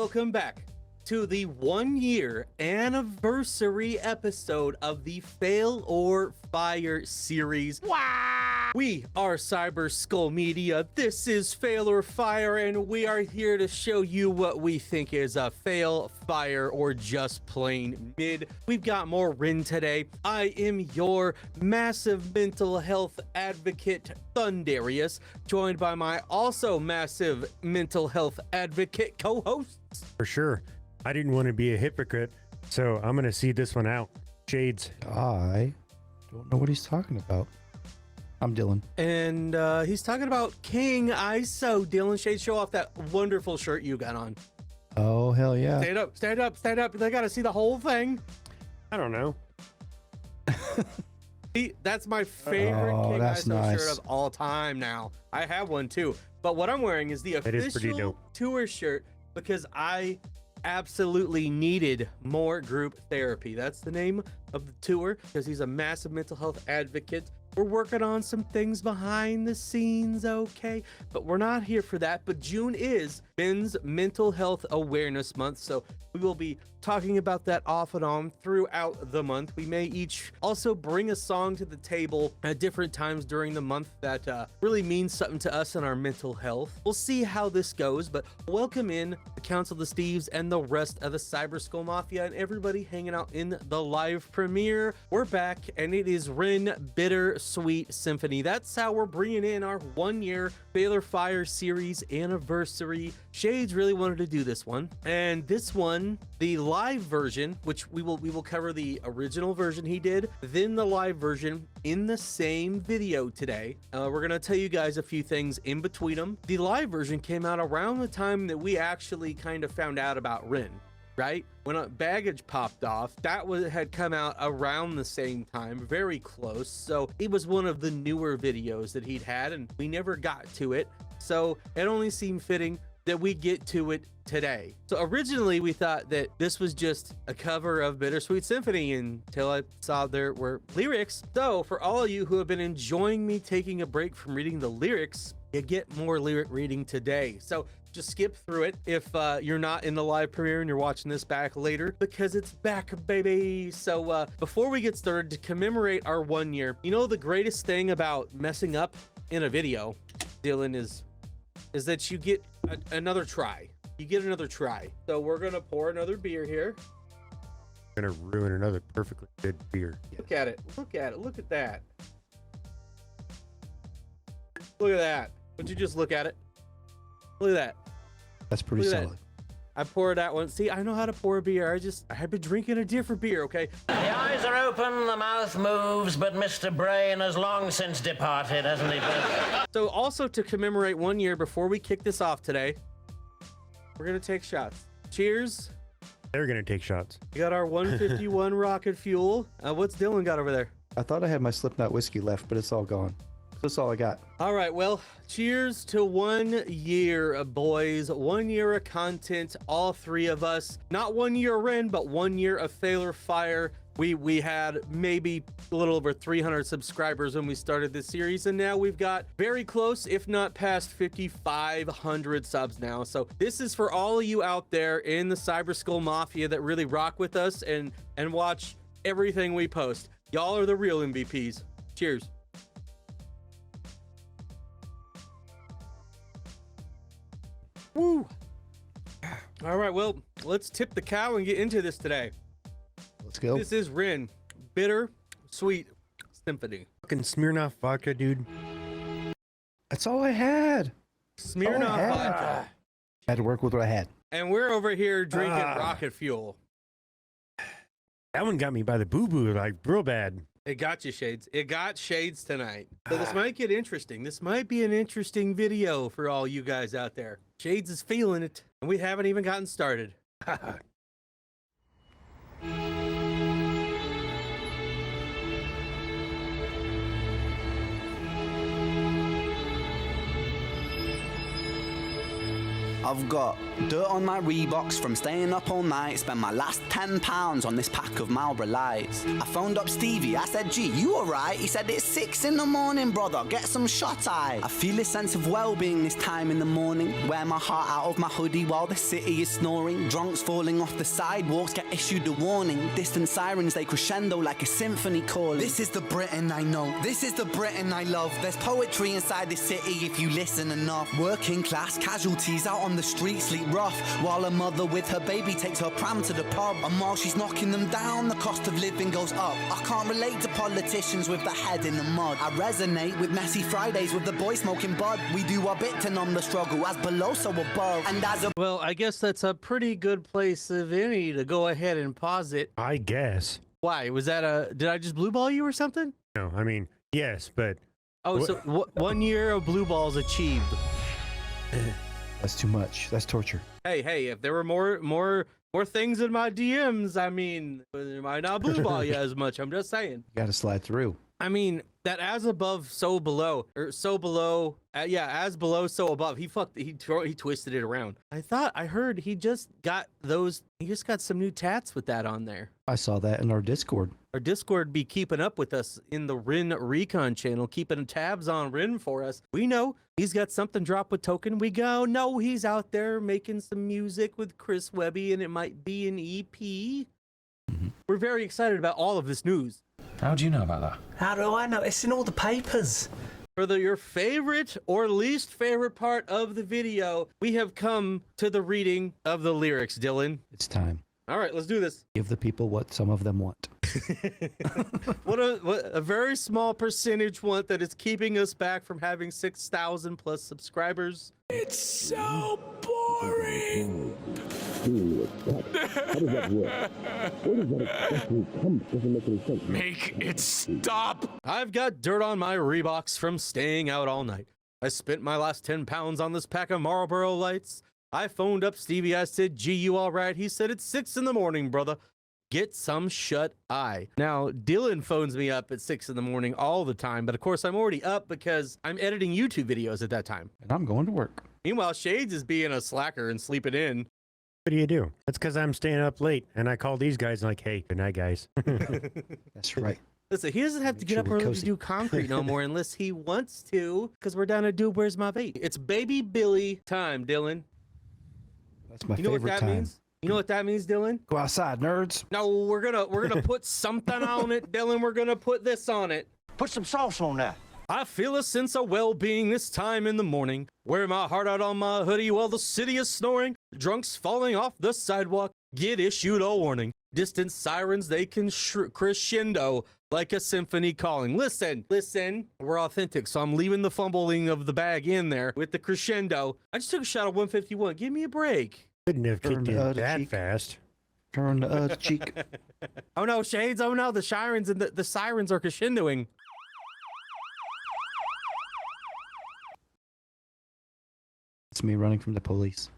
welcome back to the 1-year anniversary episode of the Fail or Fire series. Wow! We are Cyber Skull Media. This is Fail or Fire, and we are here to show you what we think is a fail, fire, or just plain mid. We've got more Rin today. I am your massive mental health advocate, Thundarius, joined by my also massive mental health advocate co-hosts. For sure. I didn't want to be a hypocrite, so I'm going to see this one out. Shades. I don't know what he's talking about. I'm Dylan. And he's talking about King ISO. Dylan, Shades, show off that wonderful shirt you got on. Oh, hell yeah. Stand up, stand up, stand up. They got to see the whole thing. I don't know. See, that's my favorite King ISO nice. shirt of all time now. I have one too. But what I'm wearing is the official tour shirt because I absolutely needed more group therapy. That's the name of the tour because he's a massive mental health advocate. We're working on some things behind the scenes, okay? But we're not here for that. But June is Men's Mental Health Awareness Month, so we will be talking about that off and on throughout the month. We may each also bring a song to the table at different times during the month that really means something to us in our mental health. We'll see how this goes, but welcome in the Council of the Steves and the rest of the Cyber Skull Mafia and everybody hanging out in the live premiere. We're back, and it is Rin Bittersweet Symphony. That's how we're bringing in our 1-year Fail or Fire series anniversary. Shades really wanted to do this one, and this one, the live version, which we will cover the original version he did, then the live version in the same video today. We're gonna tell you guys a few things in between them. The live version came out around the time that we actually kind of found out about Rin, right? When Baggage popped off, that had come out around the same time, very close. So it was one of the newer videos that he'd had, and we never got to it. So it only seemed fitting that we get to it today. So originally we thought that this was just a cover of Bittersweet Symphony until I saw there were lyrics. So for all of you who have been enjoying me taking a break from reading the lyrics, you get more lyric reading today. So just skip through it if you're not in the live premiere and you're watching this back later, because it's back, baby. So before we get started, to commemorate our 1 year, you know, the greatest thing about messing up in a video, Dylan, is that you get another try. You get another try. So we're gonna pour another beer here. Gonna ruin another perfectly good beer. Look at it. Look at it. Look at that. Look at that. Would you just look at it? Look at that. That's pretty Look at solid. I poured that one. See, I know how to pour a beer. I have been drinking a different beer, okay? The eyes are open, the mouth moves, but Mr. Brain has long since departed, hasn't he? So also to commemorate 1 year, before we kick this off today, we're gonna take shots. Cheers. They're gonna take shots. We got our 151 rocket fuel. What's Dylan got over there? I thought I had my Slipknot whiskey left, but it's all gone. That's all I got. All right, well, cheers to 1 year, boys. 1 year of content, all three of us. Not 1 year in, but 1 year of Fail or Fire. We had maybe a little over 300 subscribers when we started this series, and now we've got very close, if not past 5,500 subs now. So this is for all of you out there in the Cyber Skull Mafia that really rock with us and watch everything we post. Y'all are the real MVPs. Cheers. Woo! All right, well, let's tip the cow and get into this today. Let's go. This is Rin Bittersweet Symphony. Fucking Smirnoff vodka, dude. That's all I had. Smirnoff vodka. I had to work with what I had. And we're over here drinking rocket fuel. That one got me by the boo-boo, like real bad. It got you, Shades. It got Shades tonight. So this might get interesting. This might be an interesting video for all you guys out there. Shades is feeling it, and we haven't even gotten started. I've got dirt on my Reeboks from staying up all night. Spent my last £10 on this pack of Marlboro Lights. I phoned up Stevie, I said, gee, you alright? He said, it's 6 in the morning, brother, get some shut-eye. I feel a sense of well-being this time in the morning. Wear my heart out of my hoodie while the city is snoring. Drunks falling off the sidewalks get issued a warning. Distant sirens, they crescendo like a symphony calling. This is the Britain I know, this is the Britain I love. There's poetry inside this city if you listen enough. Working class casualties out on the street sleep rough, while a mother with her baby takes her pram to the pub. And while she's knocking them down, the cost of living goes up. I can't relate to politicians with their head in the mud. I resonate with messy Fridays with the boy smoking bud. We do our bit to numb the struggle, as below so above. And as a Well, I guess that's a pretty good place of any to go ahead and pause it. I guess. Why? Was that did I just blue ball you or something? No, I mean, yes, but Oh, so 1 year of blue balls achieved. That's too much. That's torture. Hey, if there were more things in my DMs, I mean, I might not blue ball you as much. I'm just saying. You got to slide through. I mean, that as above, so below, or so below, yeah, as below, so above. He twisted it around. I heard he just got some new tats with that on there. I saw that in our Discord. Our Discord be keeping up with us in the Rin Recon channel, keeping tabs on Rin for us. We know he's got something drop with Token. We go, no, he's out there making some music with Chris Webby, and it might be an EP. We're very excited about all of this news. How do you know about that? How do I know? It's in all the papers. For your favorite or least favorite part of the video, we have come to the reading of the lyrics, Dylan. It's time. All right, let's do this. Give the people what some of them want. What a very small percentage want that is keeping us back from having 6,000 plus subscribers. It's so boring. Make it stop. I've got dirt on my Reeboks from staying out all night. I spent my last 10 pounds on this pack of Marlboro Lights. I phoned up Stevie. I said, gee, you all right? He said, it's 6 in the morning, brother. Get some shut-eye. Now, Dylan phones me up at 6 in the morning all the time, but of course I'm already up because I'm editing YouTube videos at that time. And I'm going to work. Meanwhile, Shades is being a slacker and sleeping in. what do you do? That's because I'm staying up late, and I call these guys like, hey, good night, guys. That's right. Listen, he doesn't have to get up early to do concrete no more unless he wants to, because we're down to Dude, Where's My Vape? It's Baby Billy time, Dylan. That's my You know favorite what that time. means? You know what that means, Dylan? Go outside, nerds. No, we're gonna put something on it, Dylan. We're gonna put this on it. Put some sauce on that. I feel a sense of well-being this time in the morning. Wear my heart out on my hoodie while the city is snoring. Drunks falling off the sidewalk get issued a warning. Distant sirens, they can crescendo like a symphony calling. Listen, we're authentic, so I'm leaving the fumbling of the bag in there with the crescendo. I just took a shot of 151. Give me a break. Couldn't have kicked Turn in the that cheek. fast. Turn the cheek. Oh no, Shades. Oh no, the sirens and the sirens are crescendoing. It's me running from the police.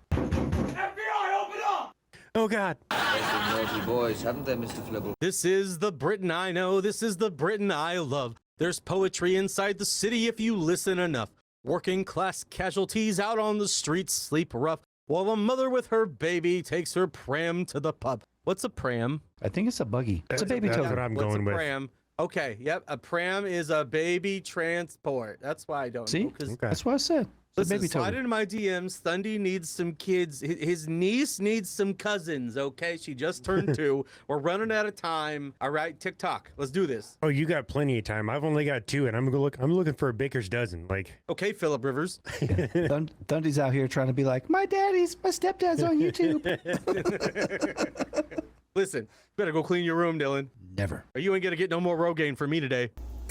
Oh, God. Naughty boys, haven't they, Mr. Flibble? This is the Britain I know. This is the Britain I love. There's poetry inside the city if you listen enough. Working class casualties out on the streets sleep rough, while a mother with her baby takes her pram to the pub. What's a pram? I think it's a buggy. It's a baby That's token. what I'm What's going a with. pram? Okay, yep. A pram is a baby transport. That's why I don't See? know. 'Cause Okay. That's what I said. It's a listen, baby slide token. into my DMs. Thundy needs some kids. His niece needs some cousins. Okay, she just turned 2. We're running out of time. All right, TikTok. Let's do this. Oh, you got plenty of time. I've only got 2, and I'm looking for a baker's dozen. Like, Okay, Philip Rivers. Thundy's out here trying to be like, my stepdad's on YouTube. Listen, better go clean your room, Dylan. Never. Or you ain't gonna get no more Rogaine from me today.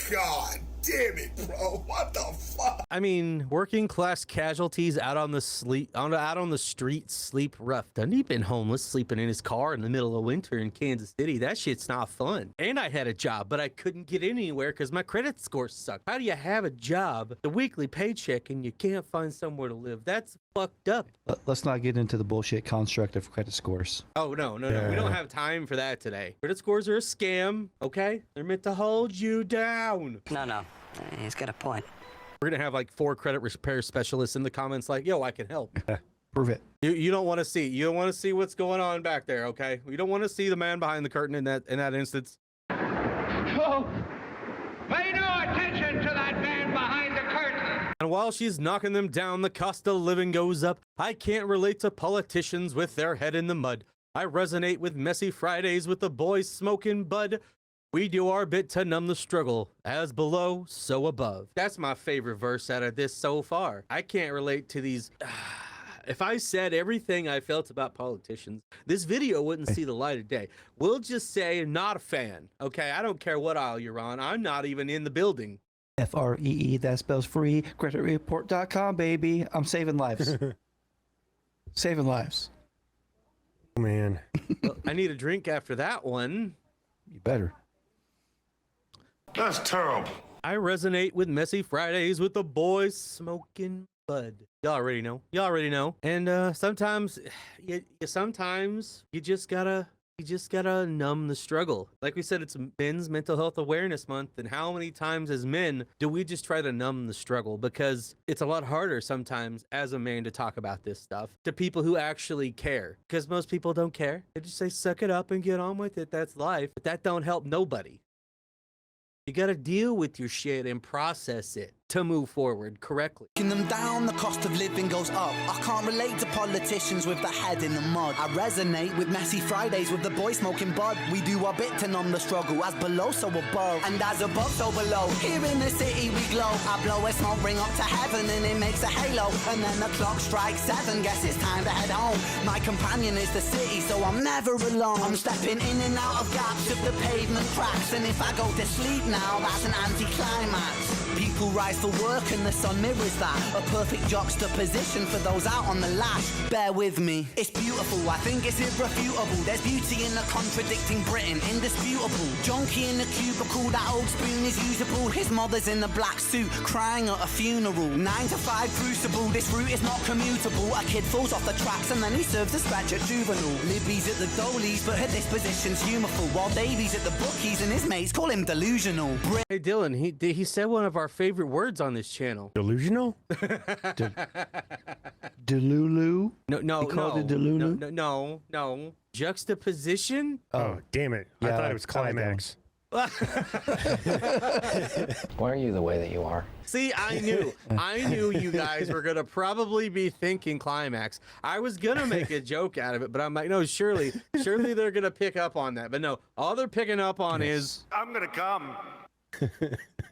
God damn it, bro. What the fuck? I mean, working class casualties out on the street sleep rough. Dundee been homeless, sleeping in his car in the middle of winter in Kansas City. That shit's not fun. And I had a job, but I couldn't get anywhere because my credit score sucked. How do you have a job, the weekly paycheck, and you can't find somewhere to live? That's fucked up. Let's not get into the bullshit construct of credit scores. Oh, no. We don't have time for that today. Credit scores are a scam, okay? They're meant to hold you down. No. He's got a point. We're going to have like 4 credit repair specialists in the comments like, yo, I can help. Prove it. You don't want to see. You don't want to see what's going on back there, okay? You don't want to see the man behind the curtain in that instance. Oh, pay no attention to that man behind the curtain. And while she's knocking them down, the cost of living goes up. I can't relate to politicians with their head in the mud. I resonate with messy Fridays with the boys smoking bud. We do our bit to numb the struggle. As below, so above. That's my favorite verse out of this so far. I can't relate to these... If I said everything I felt about politicians, this video wouldn't see the light of day. We'll just say not a fan, okay? I don't care what aisle you're on. I'm not even in the building. FREE, that spells free. Creditreport.com, baby. I'm saving lives. Saving lives. Oh, man. Well, I need a drink after that one. You better. That's terrible. I resonate with messy Fridays with the boys smoking bud. Y'all already know. Y'all already know. And sometimes you just gotta numb the struggle. Like we said, it's Men's Mental Health Awareness Month, and how many times as men do we just try to numb the struggle? Because it's a lot harder sometimes as a man to talk about this stuff to people who actually care. Because most people don't care. They just say, suck it up and get on with it. That's life. But that don't help nobody. You gotta deal with your shit and process it to move forward correctly. Taking them down, the cost of living goes up. I can't relate to politicians with the head in the mud. I resonate with messy Fridays with the boys smoking bud. We do our bit to numb the struggle, as below so above, and as above so below. Here in the city we glow. I blow a smoke ring up to heaven and it makes a halo. And then the clock strikes 7, guess it's time to head home. My companion is the city, so I'm never alone. I'm stepping in and out of gaps of the pavement cracks, and if I go to sleep now, that's an anticlimax. People rise for work and the sun mirrors that. A perfect juxtaposition for those out on the lash. Bear with me, it's beautiful, I think it's irrefutable. There's beauty in the contradicting Britain, indisputable. Junkie in the cubicle, that old spoon is usable. His mother's in the black suit, crying at a funeral. 9 to 5 crucible, this route is not commutable. A kid falls off the tracks and then he serves a scratch at juvenile. Libby's at the goalies, but her disposition's humorful. While Davy's at the bookies and his mates call him delusional. Hey Dylan, he said one of our favorite words on this channel. Delusional? Delulu? No, He called it Delulu? no. Juxtaposition? Oh, damn it. I Yeah, thought it was I like that one. climax. Why are you the way that you are? See, I knew you guys were gonna probably be thinking climax. I was gonna make a joke out of it, but I'm like, no, surely they're gonna pick up on that. But no, all they're picking up on is I'm gonna come.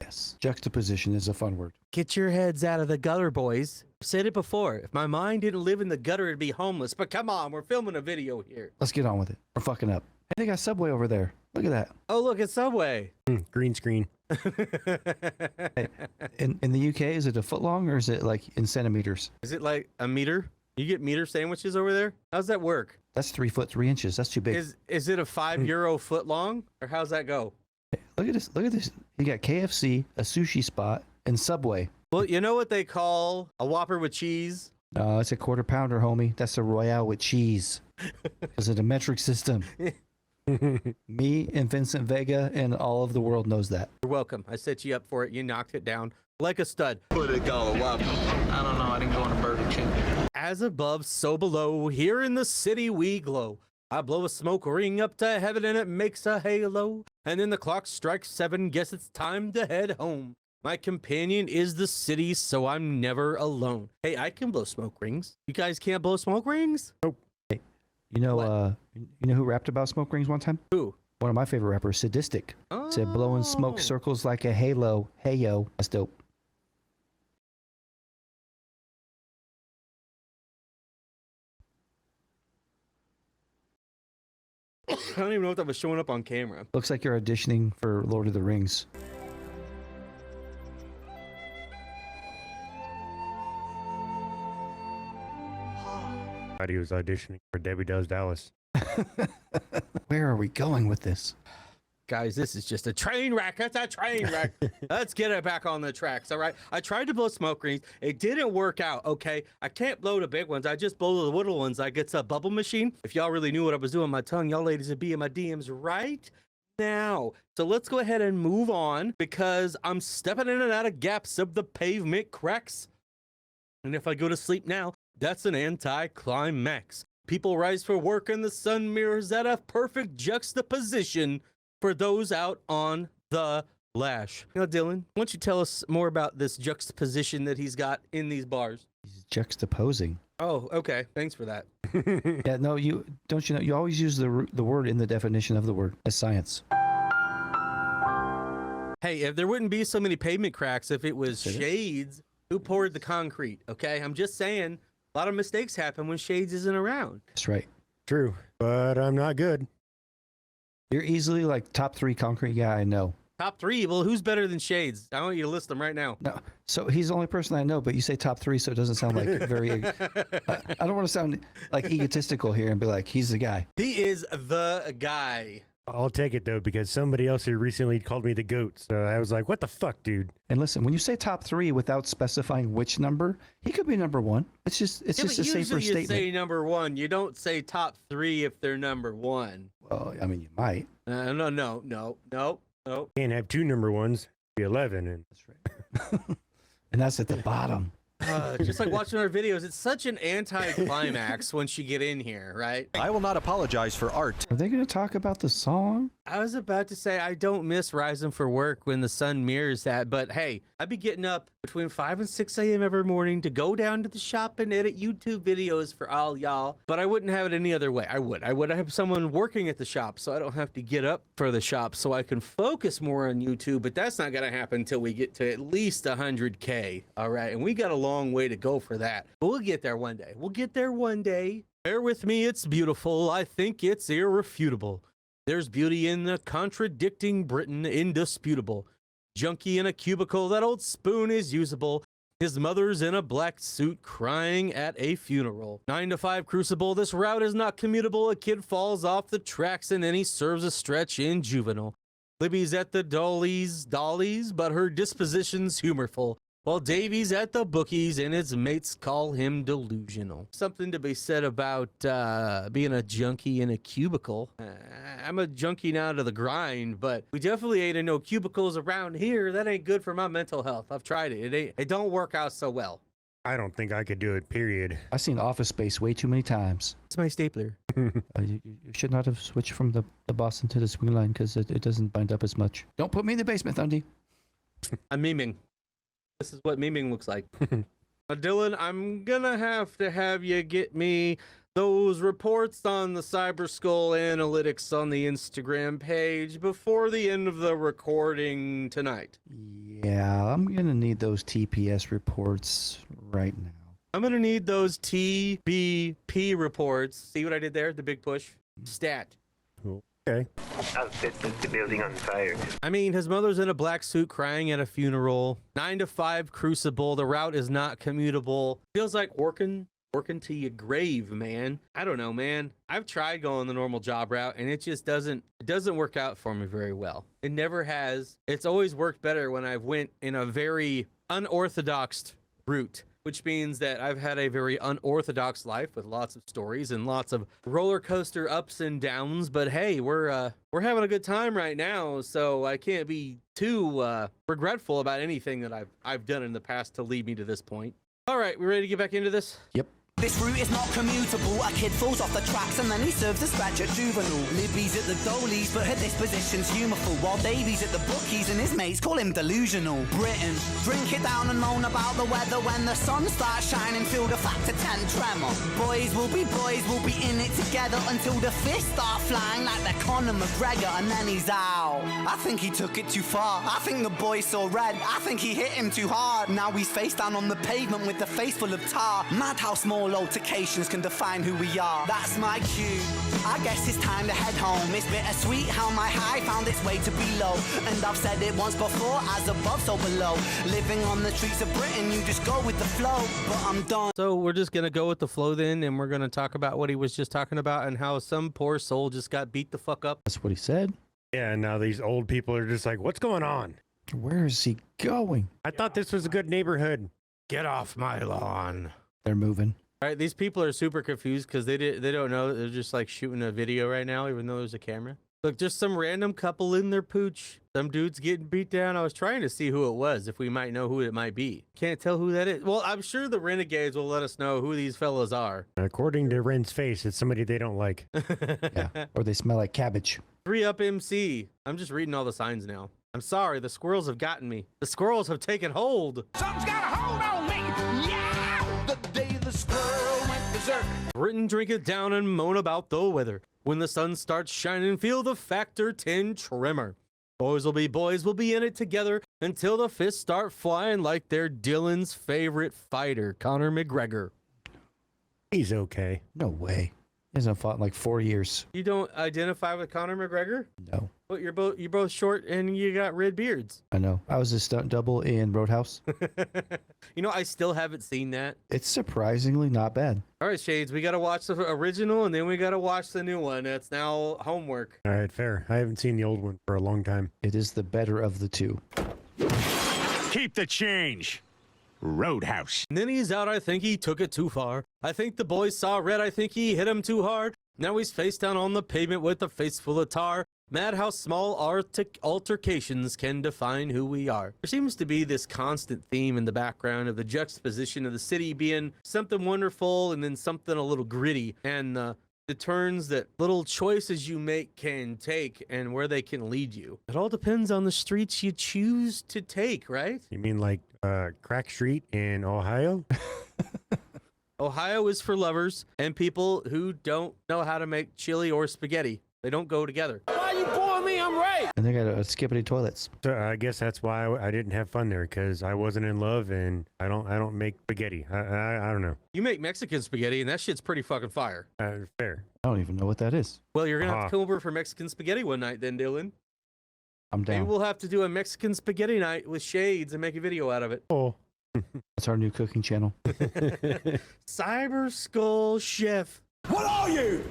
Yes. Juxtaposition is a fun word. get your heads out of the gutter, boys. I've said it before. If my mind didn't live in the gutter, it'd be homeless. But come on, we're filming a video here. Let's get on with it. We're fucking up. Hey, they got Subway over there. Look at that. Oh, look, it's Subway. Green screen. Hey, in the UK, is it a foot long or is it like in centimeters? Is it like a meter? You get meter sandwiches over there? How's that work? That's 3 foot 3 inches. That's too big. Is it a €5 foot long, or how's that go? Look at this. Look at this. You got KFC, a sushi spot, and Subway. Well, you know what they call a Whopper with cheese? No, it's a quarter pounder, homie. That's a Royale with cheese. Because of the metric system. Me and Vincent Vega and all of the world knows that. You're welcome. I set you up for it. You knocked it down like a stud. What they call a Whopper? I don't know. I didn't go on a Burger King. As above, so below. Here in the city we glow. I blow a smoke ring up to heaven and it makes a halo. And then the clock strikes 7. Guess it's time to head home. My companion is the city, so I'm never alone. Hey, I can blow smoke rings. You guys can't blow smoke rings? Nope. Hey, you know who rapped about smoke rings one time? Who? One of my favorite rappers, Sadistic. Said blowing smoke Oh. circles like a halo. Hey yo, that's dope. I don't even know if that was showing up on camera. Looks like you're auditioning for Lord of the Rings. Thought he was auditioning for Debbie Does Dallas. Where are we going with this? Guys, this is just a train wreck. It's a train wreck. Let's get it back on the tracks, all right? I tried to blow smoke rings. It didn't work out, okay? I can't blow the big ones. I just blow the little ones like it's a bubble machine. If y'all really knew what I was doing with my tongue, y'all ladies would be in my DMs right now. So let's go ahead and move on because I'm stepping in and out of gaps of the pavement cracks. And if I go to sleep now, That's an anti-climax. People rise for work and the sun mirrors at a perfect juxtaposition for those out on the lash. Now, Dylan, why don't you tell us more about this juxtaposition that he's got in these bars? He's juxtaposing. Oh, okay. Thanks for that. Yeah, no, you don't. You know, you always use the word in the definition of the word as science. Hey, if there wouldn't be so many pavement cracks if it was Shades who poured the concrete, okay? I'm just saying, a lot of mistakes happen when Shades isn't around. That's right. True, but I'm not good. You're easily like top 3 concrete guy I know. Top 3? Well, who's better than Shades? I want you to list them right now. No, so he's the only person I know, but you say top 3, so it doesn't sound like very. I don't want to sound like egotistical here and be like, he's the guy. He is the guy. I'll take it though, because somebody else here recently called me the goat. So I was like, what the fuck, dude? And listen, when you say top 3 without specifying which number, he could be number 1. It's just a safer usually statement. You say number 1. You don't say top 3 if they're number 1. Well, I mean, you might. No. Can't have 2 number 1s. Be 11, and that's right. And that's at the bottom. Just like watching our videos, it's such an anti-climax once you get in here, right? I will not apologize for art. Are they going to talk about the song? I was about to say I don't miss rising for work when the sun mirrors that, but hey, I'd be getting up between 5 and 6 a.m. every morning to go down to the shop and edit YouTube videos for all y'all, but I wouldn't have it any other way. I would have someone working at the shop so I don't have to get up for the shop so I can focus more on YouTube, but that's not going to happen until we get to at least 100K, all right? And we got a long way to go for that, but we'll get there one day. Bear with me, it's beautiful. I think it's irrefutable. There's beauty in the contradicting Britain, indisputable. Junkie in a cubicle, that old spoon is usable. His mother's in a black suit crying at a funeral. 9 to 5 crucible, this route is not commutable. A kid falls off the tracks and then he serves a stretch in juvenile. Libby's at the dollies, but her disposition's humorful. While Davy's at the bookies and his mates call him delusional. Something to be said about being a junkie in a cubicle. I'm a junkie now to the grind, but we definitely ain't in no cubicles around here. That ain't good for my mental health. I've tried it. It don't work out so well. I don't think I could do it, period. I've seen Office Space way too many times. It's my stapler. You should not have switched from the Boston to the swing line because it doesn't bind up as much. Don't put me in the basement, Thundy. I'm memeing. This is what memeing looks like. Dylan, I'm gonna have you get me those reports on the Cyber Skull analytics on the Instagram page before the end of the recording tonight. Yeah, I'm gonna need those TPS reports right now. I'm gonna need those TBP reports. See what I did there? The big push. Stat. Cool. Okay. I'll set the building on fire. I mean, his mother's in a black suit crying at a funeral. 9 to 5 crucible. The route is not commutable. Feels like working to your grave, man. I don't know, man. I've tried going the normal job route and it just doesn't work out for me very well. It never has. It's always worked better when I've went in a very unorthodox route, which means that I've had a very unorthodox life with lots of stories and lots of roller coaster ups and downs. But hey, we're having a good time right now, so I can't be too regretful about anything that I've done in the past to lead me to this point. All right, we ready to get back into this? Yep. This route is not commutable. A kid falls off the tracks and then he serves a scratch at juvenile. Libby's at the goalies, but her disposition's humorful. While Davy's at the bookies and his mates call him delusional. Britain, drink it down and moan about the weather. When the sun starts shining, feel the factor 10 tremor. Boys will be in it together until the fists start flying like they're Conor McGregor, and then he's out. I think he took it too far. I think the boy saw red. I think he hit him too hard. Now he's face down on the pavement with the face full of tar. Mad how small altercations can define who we are. That's my cue. I guess it's time to head home. It's bittersweet how my high found its way to below. And I've said it once before, as above so below. Living on the streets of Britain, you just go with the flow. But I'm done. So we're just gonna go with the flow then, and we're gonna talk about what he was just talking about and how some poor soul just got beat the fuck up. That's what he said. Yeah, and now these old people are just like, what's going on? Where is he going? I thought this was a good neighborhood. Get off my lawn. They're moving. All right, these people are super confused because they don't know. They're just like shooting a video right now, even though there's a camera. Look, just some random couple in their pooch. Some dude's getting beat down. I was trying to see who it was, if we might know who it might be. Can't tell who that is. Well, I'm sure the Renegades will let us know who these fellas are. According to Ren's face, it's somebody they don't like. Yeah, or they smell like cabbage. 3-Up MC. I'm just reading all the signs now. I'm sorry, the squirrels have gotten me. The squirrels have taken hold. Something's got a hold on me. Yeah! The day the squirrel went berserk. Britain, drink it down and moan about the weather. When the sun starts shining, feel the factor 10 tremor. Boys will be in it together until the fists start flying like they're Dylan's favorite fighter, Conor McGregor. He's okay. No way. He hasn't fought in like 4 years. You don't identify with Conor McGregor? No. But you're both short and you got red beards. I know. I was a stunt double in Roadhouse. You know, I still haven't seen that. It's surprisingly not bad. All right, Shades, we got to watch the original and then we got to watch the new one. That's now homework. All right, fair. I haven't seen the old one for a long time. It is the better of the two. Keep the change. Roadhouse. And then he's out. I think he took it too far. I think the boys saw red. I think he hit him too hard. Now he's face down on the pavement with a face full of tar. Mad how small altercations can define who we are. There seems to be this constant theme in the background of the juxtaposition of the city being something wonderful and then something a little gritty, and the turns that little choices you make can take and where they can lead you. It all depends on the streets you choose to take, right? You mean like Crack Street in Ohio? Ohio is for lovers and people who don't know how to make chili or spaghetti. They don't go together. Why you pouring me? I'm right. And they got skippity toilets. So I guess that's why I didn't have fun there, because I wasn't in love and I don't make spaghetti. I don't know. You make Mexican spaghetti and that shit's pretty fucking fire. Fair. I don't even know what that is. Well, you're gonna have to come over for Mexican spaghetti one night then, Dylan. I'm down. Maybe we'll have to do a Mexican spaghetti night with Shades and make a video out of it. Oh. That's our new cooking channel. Cyber Skull Chef. What are you?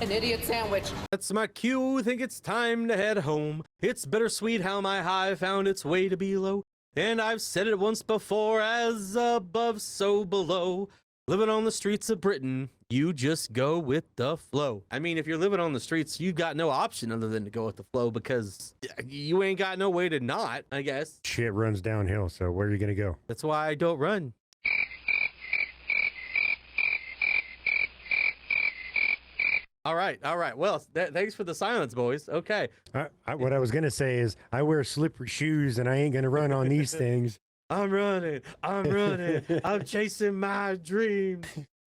An idiot sandwich. That's my cue. Think it's time to head home. It's bittersweet how my high found its way to be low. And I've said it once before, as above, so below. Living on the streets of Britain, you just go with the flow. I mean, if you're living on the streets, you've got no option other than to go with the flow, because you ain't got no way to not, I guess. Shit runs downhill, so where are you going to go? That's why I don't run. All right. Well, thanks for the silence, boys. Okay. What I was going to say is I wear slippery shoes and I ain't going to run on these things. I'm running. I'm chasing my dreams.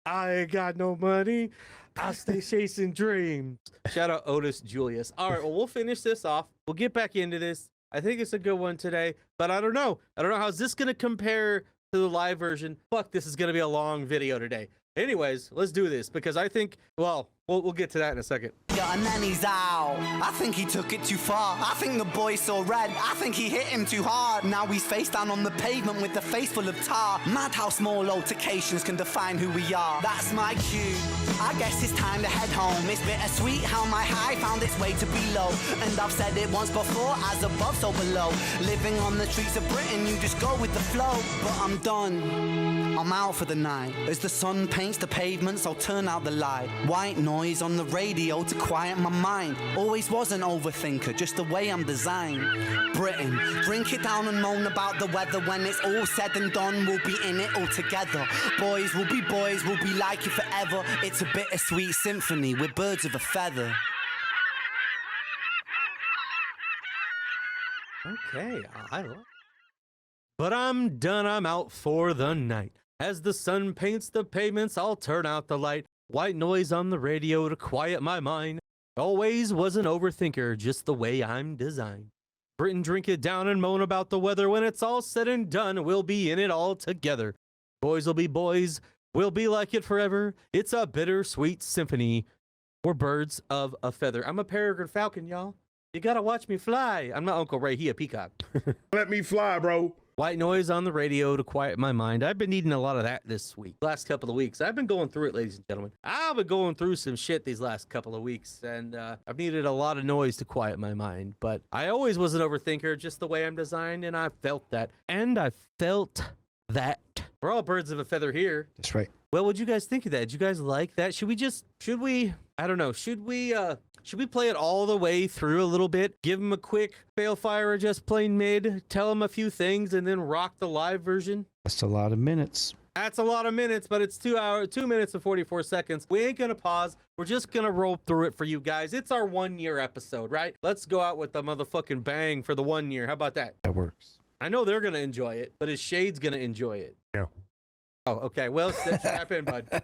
I ain't got no money. I stay chasing dreams. Shout out Otis Julius. All right, well, we'll finish this off. We'll get back into this. I think it's a good one today, but I don't know. How's this going to compare to the live version? Fuck, this is going to be a long video today. Anyways, let's do this, because I think, well, we'll get to that in a second. Yeah, and then he's out. I think he took it too far. I think the boy saw red. I think he hit him too hard. Now he's face down on the pavement with the face full of tar. Mad how small altercations can define who we are. That's my cue. I guess it's time to head home. It's bittersweet how my high found its way to be low. And I've said it once before, as above, so below. Living on the streets of Britain, you just go with the flow. But I'm done. I'm out for the night. As the sun paints the pavements, I'll turn out the light. White noise on the radio to quiet my mind. Always was an overthinker, just the way I'm designed. Britain, drink it down and moan about the weather. When it's all said and done, we'll be in it all together. Boys, we'll be like you forever. It's a bittersweet symphony with birds of a feather. Okay, I love it. But I'm done, I'm out for the night. As the sun paints the pavements, I'll turn out the light. White noise on the radio to quiet my mind. Always was an overthinker, just the way I'm designed. Britain, drink it down and moan about the weather. When it's all said and done, we'll be in it all together. Boys will be boys, we'll be like it forever. It's a bittersweet symphony. We're birds of a feather. I'm a peregrine falcon, y'all. You gotta watch me fly. I'm not Uncle Ray, he a peacock. Let me fly, bro. White noise on the radio to quiet my mind. I've been needing a lot of that this week. Last couple of weeks. I've been going through it, ladies and gentlemen. I've been going through some shit these last couple of weeks, and I've needed a lot of noise to quiet my mind. But I always was an overthinker, just the way I'm designed, and I felt that. And I felt that. We're all birds of a feather here. That's right. Well, what'd you guys think of that? Did you guys like that? Should we, I don't know, should we Should we play it all the way through a little bit? Give them a quick fail, fire, or just plain mid? Tell them a few things and then rock the live version? That's a lot of minutes. That's a lot of minutes, but it's 2 minutes and 44 seconds. We ain't gonna pause. We're just gonna roll through it for you guys. It's our 1 year episode, right? Let's go out with the motherfucking bang for the 1 year. How about that? That works. I know they're gonna enjoy it, but is Shade's gonna enjoy it? No. Oh, okay. Well, strap in, bud.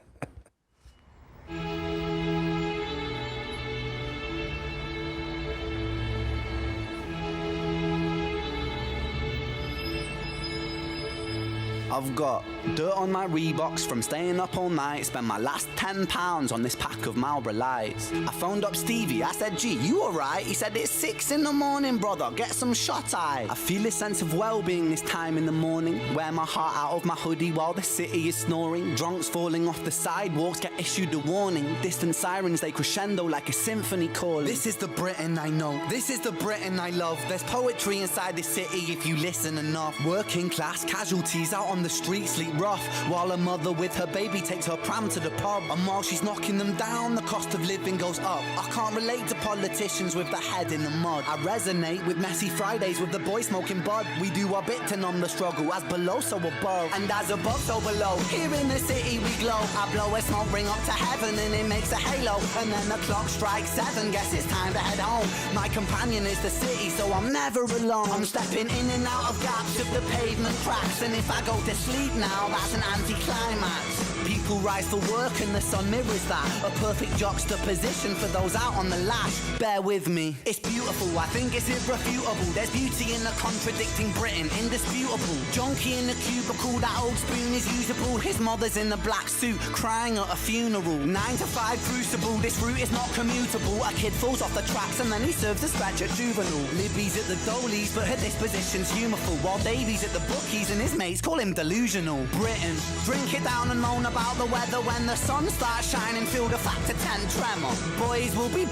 I've got dirt on my Reeboks from staying up all night. Spent my last £10 on this pack of Marlboro Lights. I phoned up Stevie, I said, G, you alright? He said, it's 6 in the morning, brother, get some shut-eye. I feel a sense of well-being this time in the morning. Wear my heart out of my hoodie while the city is snoring. Drunks falling off the sidewalks get issued a warning. Distant sirens, they crescendo like a symphony calling. This is the Britain I know, this is the Britain I love. There's poetry inside this city if you listen enough. Working class casualties out on the street sleep rough, while a mother with her baby takes her pram to the pub. And while she's knocking them down, the cost of living goes up. I can't relate to politicians with their head in the mud. I resonate with messy Fridays with the boy smoking bud. We do our bit to numb the struggle, as below so above, and as above so below. Here in the city we glow. I blow a smoke ring up to heaven and it makes a halo. And then the clock strikes 7, guess it's time to head home. My companion is the city, so I'm never alone. I'm stepping in and out of gaps of the pavement cracks, and if I go to sleep now, that's an anticlimax. People rise for work and the sun mirrors that. A perfect juxtaposition for those out on the lash. Bear with me, it's beautiful, I think it's irrefutable. There's beauty in a contradicting Britain, indisputable. Junkie in the cubicle, that old spoon is usable. His mother's in the black suit, crying at a funeral. 9 to 5 crucible, this route is not commutable. A kid falls off the tracks and then he serves a scratch at juvenile. Libby's at the goalies, but her disposition's humorful, while Davy's at the bookies and his mates call him delusional. Britain, drink it down and moan about the weather when the sun starts shining. Feel the factor 10 tremor. Boys, we'll be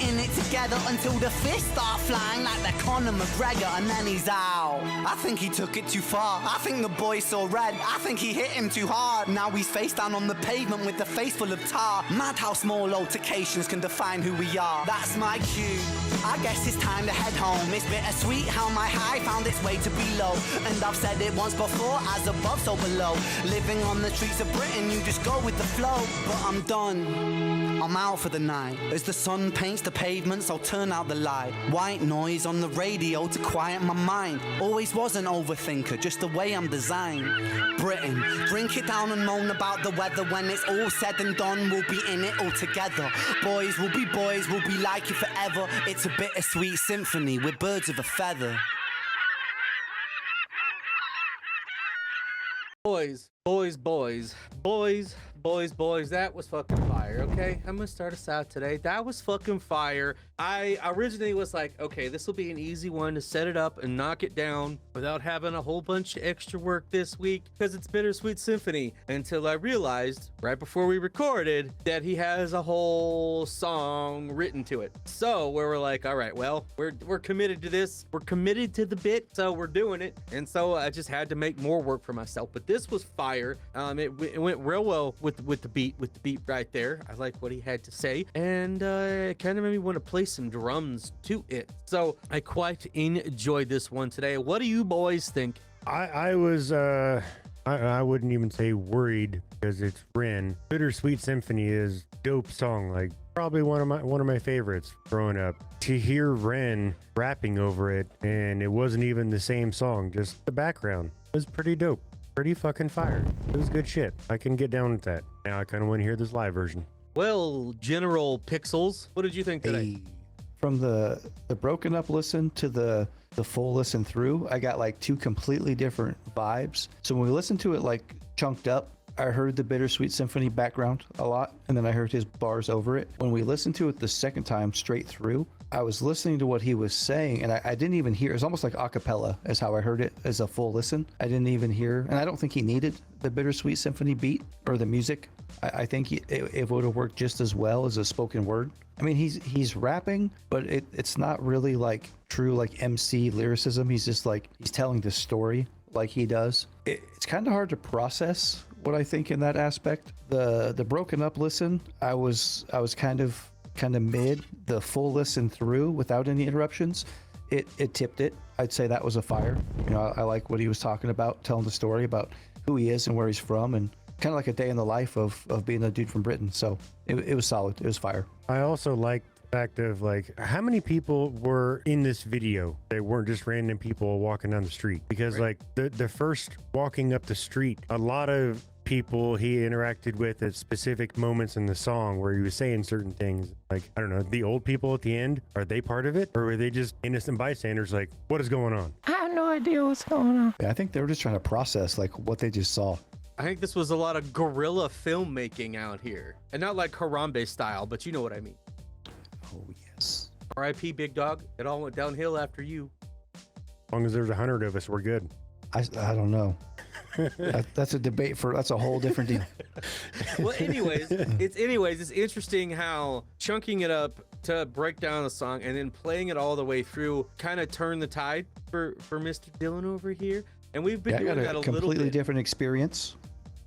in it together until the fists start flying like they're Conor McGregor, and then he's out. I think he took it too far. I think the boy saw red. I think he hit him too hard. Now he's face down on the pavement with the face full of tar. Mad how small altercations can define who we are. That's my cue. I guess it's time to head home. It's bittersweet how my high found its way to be low. And I've said it once before, as above so below. Living on the streets of Britain, you just go with the flow. But I'm done, I'm out for the night. As the sun paints the pavements, I'll turn out the light. White noise on the radio to quiet my mind. Always was an overthinker, just the way I'm designed. Britain, drink it down and moan about the weather. When it's all said and done, we'll be in it all together. Boys, we'll be like you forever. It's a bittersweet symphony with birds of a feather. Boys, that was fucking fire, okay? I'm gonna start us out today. That was fucking fire. I originally was like, okay, this will be an easy one to set it up and knock it down without having a whole bunch of extra work this week, because it's Bittersweet Symphony, until I realized right before we recorded that he has a whole song written to it. So we were like, all right, well, we're committed to this. We're committed to the bit, so we're doing it. And so I just had to make more work for myself. But this was fire. It went real well with the beat right there. I like what he had to say, and it kind of made me want to play some drums to it. So I quite enjoyed this one today. What do you boys think? I was I wouldn't even say worried, because it's Ren. Bittersweet Symphony is dope song, like probably one of my favorites growing up. To hear Ren rapping over it, and it wasn't even the same song, just the background, was pretty dope. Pretty fucking fire. It was good shit. I can get down with that. Now I kind of want to hear this live version. Well, General Pixels, what did you think today? From the broken up listen to the full listen through, I got like two completely different vibes. So when we listened to it like chunked up, I heard the Bittersweet Symphony background a lot, and then I heard his bars over it. When we listened to it the second time straight through, I was listening to what he was saying, and I didn't even hear. It's almost like a cappella is how I heard it as a full listen. I didn't even hear, and I don't think he needed the Bittersweet Symphony beat or the music. I think it would have worked just as well as a spoken word. I mean, he's rapping, but it's not really like true like MC lyricism. He's just like, he's telling the story like he does. It's kind of hard to process what I think in that aspect. The broken up listen, I was kind of kind of mid, the full listen through without any interruptions, it tipped it. I'd say that was a fire. You know, I like what he was talking about, telling the story about who he is and where he's from, and kind of like a day in the life of being a dude from Britain. So it was solid. It was fire. I also like the fact of like how many people were in this video. They weren't just random people walking down the street, because like the first walking up the street, a lot of people he interacted with at specific moments in the song where he was saying certain things. Like, I don't know, the old people at the end, are they part of it, or were they just innocent bystanders? Like, what is going on? I have no idea what's going on. Yeah, I think they were just trying to process like what they just saw. I think this was a lot of guerrilla filmmaking out here, and not like Harambe style, but you know what I mean. Oh yes. R.I.P. Big Dog. It all went downhill after you. As long as there's 100 of us, we're good. I don't know. That's a debate that's a whole different deal. Well, it's interesting how chunking it up to break down the song and then playing it all the way through kind of turned the tide for Mr. Dylan over here. And we've been doing that a little bit. Completely different experience.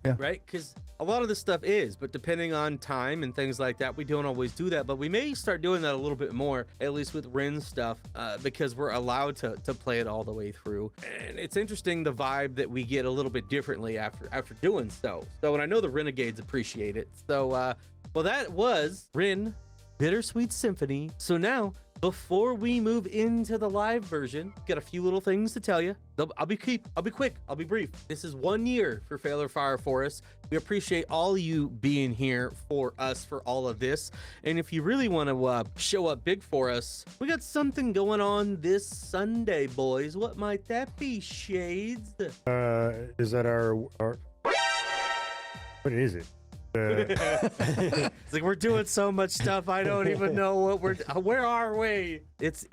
Yeah. Right? Because a lot of this stuff is, but depending on time and things like that, we don't always do that. But we may start doing that a little bit more, at least with Ren's stuff, because we're allowed to play it all the way through. And it's interesting the vibe that we get a little bit differently after doing so. So, and I know the Renegades appreciate it. So, well, that was Ren Bittersweet Symphony. So now, before we move into the live version, got a few little things to tell you. I'll be quick, I'll be brief. This is 1 year for Failure Fire for us. We appreciate all you being here for us for all of this. And if you really want to show up big for us, we got something going on this Sunday, boys. What might that be, Shades? Is that our what is it? It's like we're doing so much stuff, I don't even know where are we? It's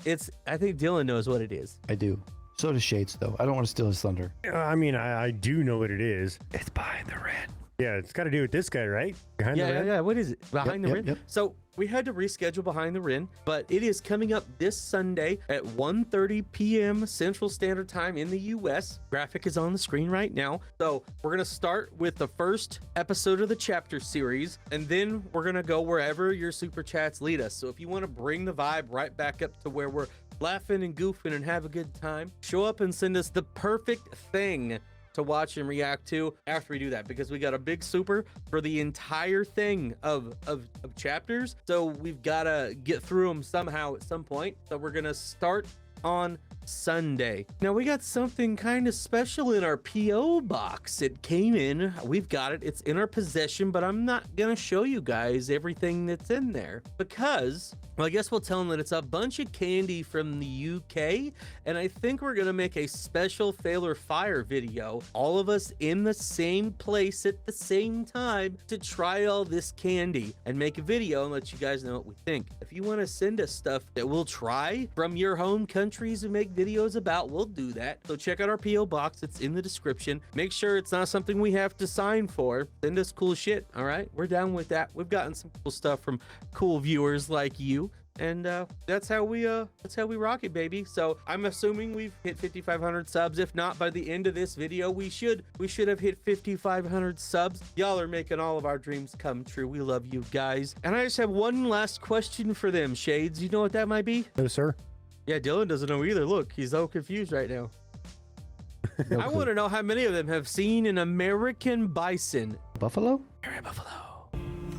I think Dylan knows what it is. I do. So does Shades, though. I don't want to steal his thunder. I mean, I do know what it is. It's behind the red. Yeah, it's got to do with this guy, right? Behind the red? Yeah. What is it? Behind the red? Yep. So we had to reschedule Behind the Rin, but it is coming up this Sunday at 1:30 p.m. Central Standard Time in the U.S. Graphic is on the screen right now. So we're going to start with the first episode of the chapter series, and then we're going to go wherever your super chats lead us. So if you want to bring the vibe right back up to where we're laughing and goofing and have a good time, show up and send us the perfect thing to watch and react to after we do that, because we got a big super for the entire thing of chapters, so we've got to get through them somehow at some point. So we're gonna start on Sunday. Now we got something kind of special in our PO box. It came in, we've got it, it's in our possession, but I'm not gonna show you guys everything that's in there because, well, I guess we'll tell them that it's a bunch of candy from the UK, and I think we're gonna make a special Failure Fire video, all of us in the same place at the same time, to try all this candy and make a video and let you guys know what we think. If you want to send us stuff that we'll try from your home countries and make videos about, we'll do that. So check out our PO box, it's in the description. Make sure it's not something we have to sign for. Send us cool shit. All right, we're down with that. We've gotten some cool stuff from cool viewers like you, and that's how we rock it, baby. So I'm assuming we've hit 5,500 subs. If not, by the end of this video, we should have hit 5,500 subs. Y'all are making all of our dreams come true. We love you guys. And I just have one last question for them, Shades. You know what that might be? No, sir. Yeah, Dylan doesn't know either. Look, he's so confused right now. I want to know how many of them have seen an American bison. Buffalo? Great buffalo.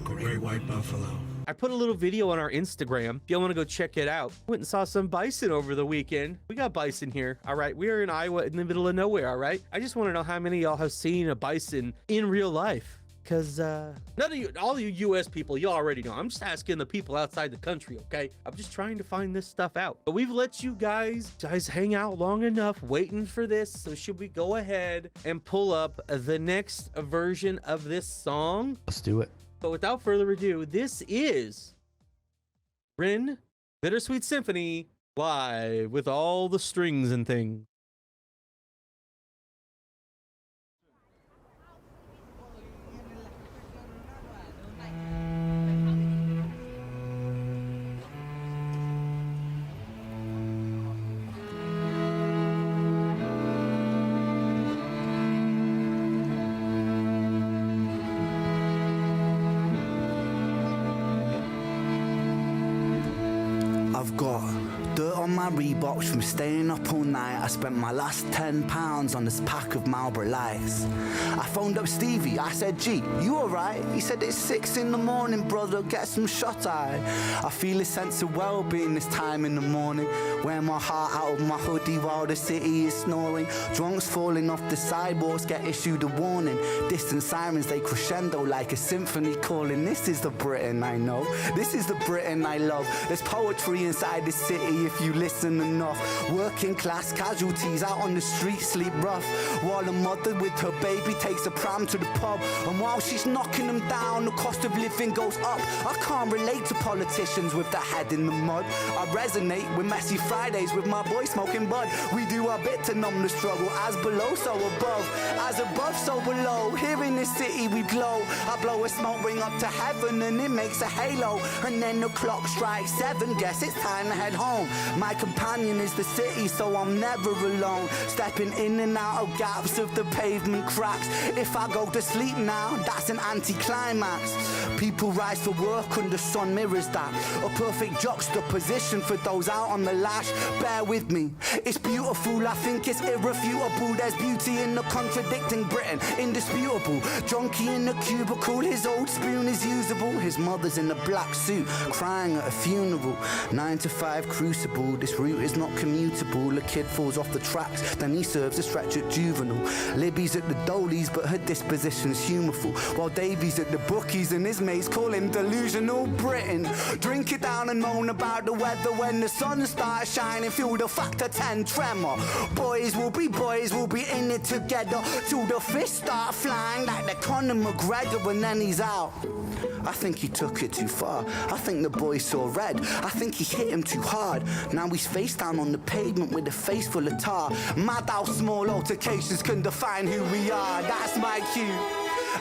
Great white buffalo. I put a little video on our Instagram. If y'all want to go check it out. Went and saw some bison over the weekend. We got bison here. All right. We are in Iowa in the middle of nowhere. All right. I just want to know how many of y'all have seen a bison in real life. Because none of you, all you US people, you already know. I'm just asking the people outside the country, okay? I'm just trying to find this stuff out. But we've let you guys hang out long enough waiting for this. So should we go ahead and pull up the next version of this song? Let's do it. But without further ado, this is Ren Bittersweet Symphony live with all the strings and things. my Reeboks from staying up all night. I spent my last £10 on this pack of Marlboro Lights. I phoned up Stevie, I said, G, you alright? He said, it's 6 in the morning, brother, get some shut-eye. I feel a sense of well-being this time in the morning. Wear my heart out of my hoodie while the city is snoring. Drunks falling off the sidewalks get issued a warning. Distant sirens, they crescendo like a symphony calling. This is the Britain I know. This is the Britain I love. There's poetry inside the city if you listen enough. Working class casualties out on the street sleep rough, while a mother with her baby takes a pram to the pub. And while she's knocking them down, the cost of living goes up. I can't relate to politicians with their head in the mud. I resonate with messy Fridays with my boy smoking bud. We do our bit to numb the struggle. As below, so above. As above, so below. Here in this city we glow. I blow a smoke ring up to heaven and it makes a halo. And then the clock strikes 7. Guess it's time to head home. My companion is the city, so I'm never alone. Stepping in and out of gaps of the pavement cracks. If I go to sleep now, that's an anticlimax. People rise for work and the sun mirrors that. A perfect juxtaposition for those out on the lash. Bear with me, it's beautiful, I think it's irrefutable. There's beauty in the contradicting Britain, indisputable. Junkie in the cubicle, his old spoon is usable. His mother's in a black suit, crying at a funeral. 9 to 5 crucible, this route is not commutable. A kid falls off the tracks, then he serves a stretch at juvenile. Libby's at the Dolies, but her disposition's humorful. While Davy's at the bookies and his mates call him delusional. Britain, drink it down and moan about the weather when the sun starts shining. Feel the factor 10 tremor. Boys will be in it together till the fists start flying like the Conor McGregor and then he's out. I think he took it too far. I think the boy saw red. I think he hit him too hard. Now he's face down on the pavement with a face full of tar. Mad how small altercations can define who we are. That's my cue.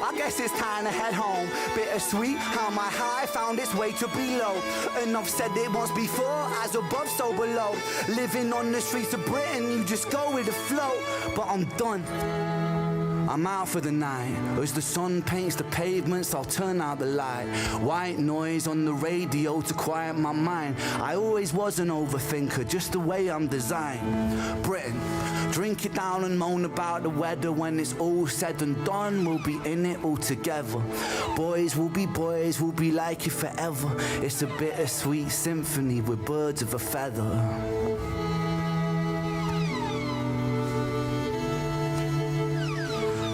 I guess it's time to head home. Bittersweet how my high found its way to below. And I've said it once before, as above so below. Living on the streets of Britain, you just go with the flow. But I'm done, I'm out for the night. As the sun paints the pavements, I'll turn out the light. White noise on the radio to quiet my mind. I always was an overthinker, just the way I'm designed. Britain, drink it down and moan about the weather. When it's all said and done, we'll be in it all together. Boys, we'll be like you forever. It's a bittersweet symphony with birds of a feather.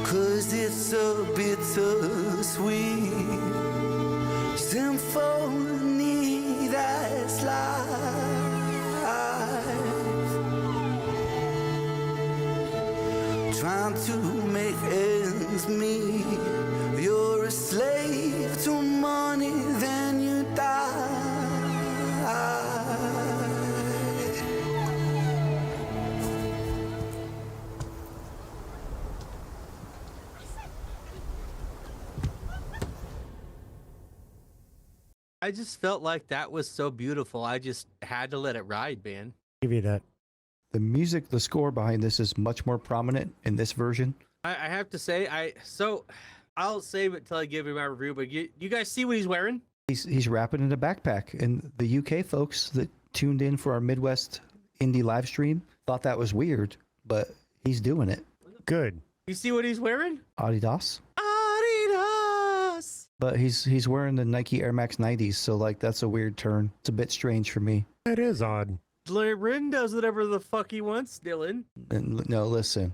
Cause it's a bittersweet symphony that's life. Trying to make ends meet. You're a slave to money, then you die. I just felt like that was so beautiful. I just had to let it ride, man. Give you that. The music, the score behind this is much more prominent in this version. I have to say, I'll save it till I give you my review. But you guys see what he's wearing? He's rapping in a backpack, and the UK folks that tuned in for our Midwest indie live stream thought that was weird, but he's doing it. Good. You see what he's wearing? Adidas. Adidas. But he's wearing the Nike Air Max 90s, so like that's a weird turn. It's a bit strange for me. It is odd. Ren does whatever the fuck he wants, Dylan. And no, listen.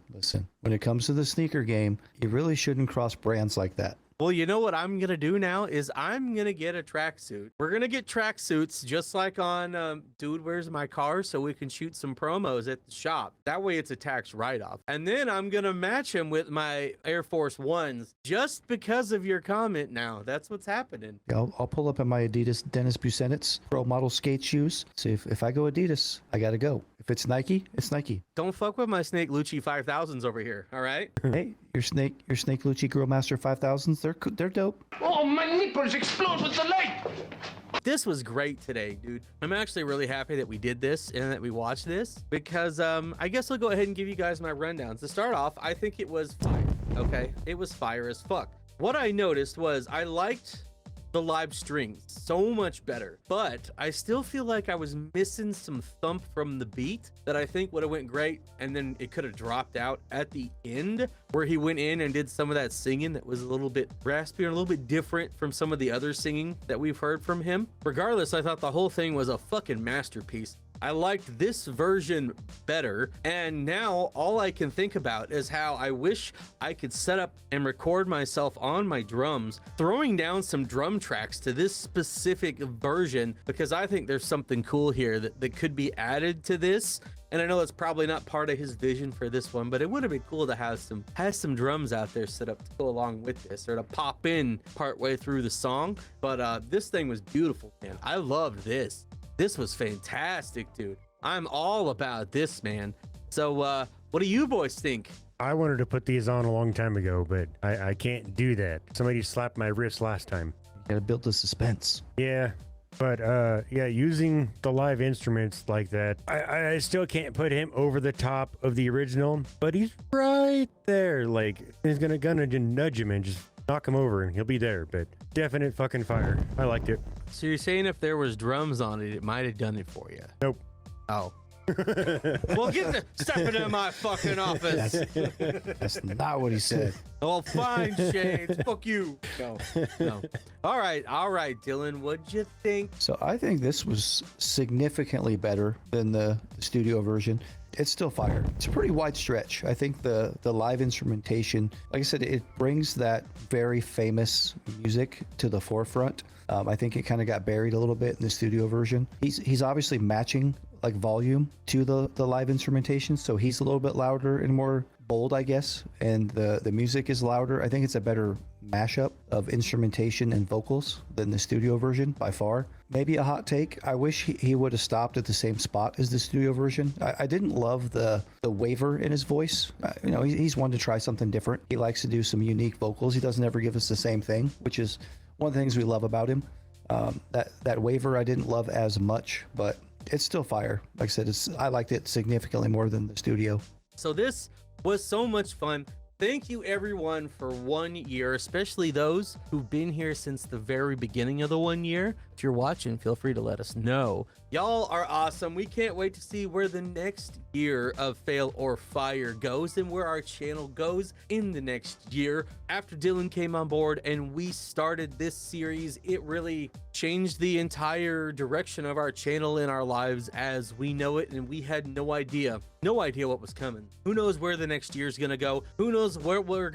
When it comes to the sneaker game, you really shouldn't cross brands like that. Well, you know what I'm going to do now is I'm going to get a tracksuit. We're going to get tracksuits just like on Dude, Where's My Car? So we can shoot some promos at the shop. That way it's a tax write-off. And then I'm going to match them with my Air Force Ones just because of your comment now. That's what's happening. Yeah, I'll pull up in my Adidas Dennis Busenitz Pro Model skate shoes. See, if I go Adidas, I got to go. If it's Nike, it's Nike. Don't fuck with my Snake Lucci 5000s over here, all right? Hey, your Snake Lucci Grillmaster 5000s, they're dope. Oh, my nipples explode with the light! This was great today, dude. I'm actually really happy that we did this and that we watched this because I guess I'll go ahead and give you guys my rundowns. To start off, I think it was fire, okay? It was fire as fuck. What I noticed was I liked the live strings so much better, but I still feel like I was missing some thump from the beat that I think would have went great, and then it could have dropped out at the end where he went in and did some of that singing that was a little bit raspy or a little bit different from some of the other singing that we've heard from him. Regardless, I thought the whole thing was a fucking masterpiece. I liked this version better, and now all I can think about is how I wish I could set up and record myself on my drums, throwing down some drum tracks to this specific version, because I think there's something cool here that could be added to this. And I know it's probably not part of his vision for this one, but it would have been cool to have some drums out there set up to go along with this, or to pop in partway through the song. But this thing was beautiful, man. I loved this. This was fantastic, dude. I'm all about this, man. So what do you boys think? I wanted to put these on a long time ago, but I can't do that. Somebody slapped my wrist last time. You gotta build the suspense. Yeah. But yeah, using the live instruments like that, I still can't put him over the top of the original, but he's right there. Like, he's gonna nudge him and just knock him over and he'll be there. But definite fucking fire. I liked it. So you're saying if there was drums on it, it might have done it for you? Nope. Oh. Well, step into my fucking office. That's not what he said. Oh, fine, Shades. Fuck you. No. All right, Dylan, what'd you think? So I think this was significantly better than the studio version. It's still fire. It's a pretty wide stretch. I think the live instrumentation, like I said, it brings that very famous music to the forefront. I think it kind of got buried a little bit in the studio version. He's obviously matching like volume to the live instrumentation, so he's a little bit louder and more bold, I guess, and the music is louder. I think it's a better mashup of instrumentation and vocals than the studio version by far. Maybe a hot take, I wish he would have stopped at the same spot as the studio version. I didn't love the waver in his voice. He's one to try something different. He likes to do some unique vocals. He doesn't ever give us the same thing, which is one of the things we love about him. That waver I didn't love as much, but it's still fire. Like I said, I liked it significantly more than the studio. So this was so much fun. Thank you everyone for 1 year, especially those who've been here since the very beginning of the 1 year. If you're watching, feel free to let us know. Y'all are awesome. We can't wait to see where the next year of Fail or Fire goes and where our channel goes in the next year. After Dylan came on board and we started this series, it really changed the entire direction of our channel and our lives as we know it, and we had no idea what was coming. Who knows where the next year's gonna go? Who knows who we're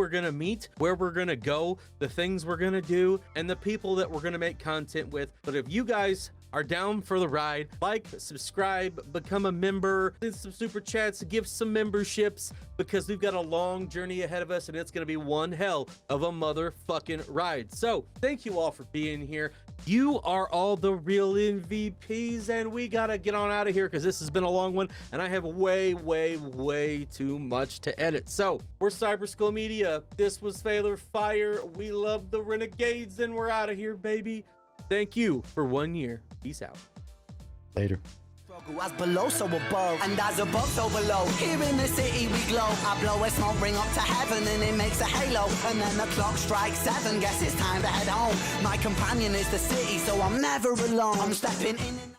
gonna meet, where we're gonna go, the things we're gonna do, and the people that we're gonna make content with. But if you guys are down for the ride, like, subscribe, become a member, send some super chats, give some memberships, because we've got a long journey ahead of us and it's gonna be one hell of a motherfucking ride. So thank you all for being here. You are all the real MVPs, and we gotta get on out of here because this has been a long one and I have way too much to edit. So we're Cyber Skull Media. This was Fail or Fire. We love the Renegades and we're out of here, baby. Thank you for 1 year. Peace out. Later. As below, so above, and as above, so below. Here in the city we glow. I blow a smoke ring up to heaven and it makes a halo. And then the clock strikes 7, guess it's time to head home. My companion is the city, so I'm never alone. I'm stepping in and